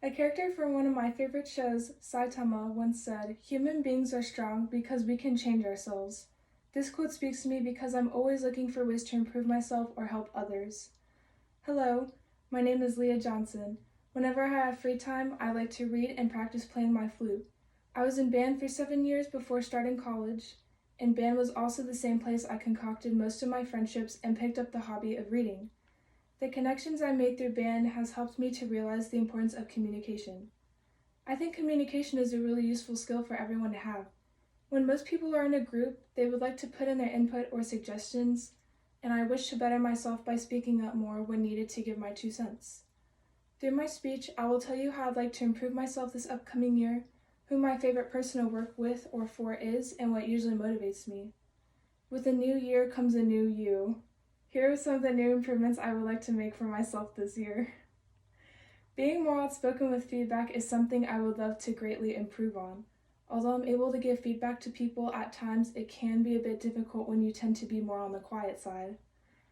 A character from one of my favorite shows, Saitama, once said, "Human beings are strong because we can change ourselves." This quote speaks to me because I'm always looking for ways to improve myself or help others. Hello, my name is Lia Johnson. Whenever I have free time, I like to read and practice playing my flute. I was in band for 7 years before starting college, and band was also the same place I concocted most of my friendships and picked up the hobby of reading. The connections I made through band has helped me to realize the importance of communication. I think communication is a really useful skill for everyone to have. When most people are in a group, they would like to put in their input or suggestions, and I wish to better myself by speaking up more when needed to give my 2 cents. Through my speech, I will tell you how I'd like to improve myself this upcoming year, who my favorite person to work with or for is, and what usually motivates me. With a new year comes a new you. Here are some of the new improvements I would like to make for myself this year. Being more outspoken with feedback is something I would love to greatly improve on. Although I'm able to give feedback to people, at times it can be a bit difficult when you tend to be more on the quiet side.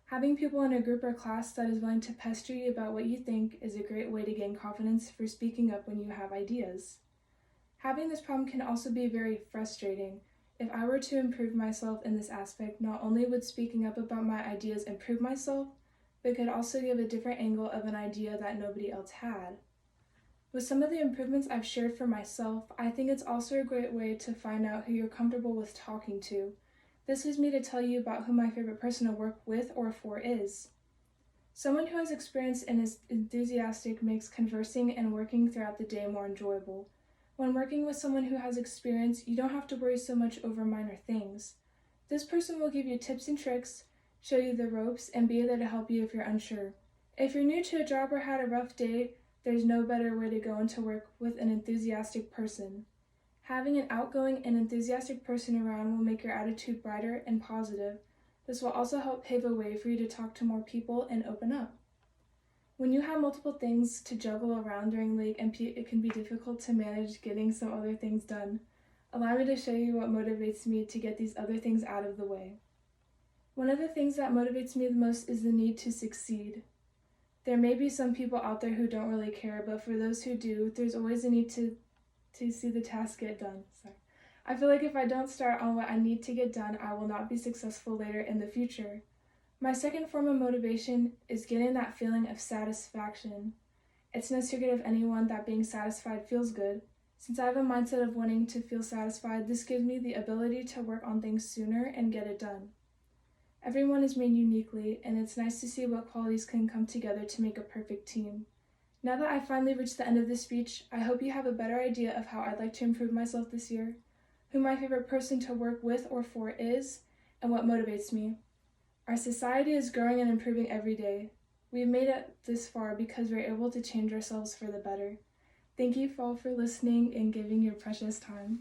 Having people in a group or class that is willing to pester you about what you think is a great way to gain confidence for speaking up when you have ideas. Having this problem can also be very frustrating. If I were to improve myself in this aspect, not only would speaking up about my ideas improve myself, but could also give a different angle of an idea that nobody else had. With some of the improvements I've shared for myself, I think it's also a great way to find out who you're comfortable with talking to. This leads me to tell you about who my favorite person to work with or for is. Someone who has experience and is enthusiastic makes conversing and working throughout the day more enjoyable. When working with someone who has experience, you don't have to worry so much over minor things. This person will give you tips and tricks, show you the ropes, and be there to help you if you're unsure. If you're new to a job or had a rough day, there's no better way to go into work with an enthusiastic person. Having an outgoing and enthusiastic person around will make your attitude brighter and positive. This will also help pave a way for you to talk to more people and open up. When you have multiple things to juggle around during league, it can be difficult to manage getting some other things done. Allow me to show you what motivates me to get these other things out of the way. One of the things that motivates me the most is the need to succeed. There may be some people out there who don't really care, but for those who do, there's always a need to see the task get done. I feel like if I don't start on what I need to get done, I will not be successful later in the future. My second form of motivation is getting that feeling of satisfaction. It's no secret of anyone that being satisfied feels good. Since I have a mindset of wanting to feel satisfied, this gives me the ability to work on things sooner and get it done. Everyone is made uniquely, and it's nice to see what qualities can come together to make a perfect team. Now that I finally reached the end of this speech, I hope you have a better idea of how I'd like to improve myself this year, who my favorite person to work with or for is, and what motivates me. Our society is growing and improving every day. We've made it this far because we're able to change ourselves for the better. Thank you all for listening and giving your precious time.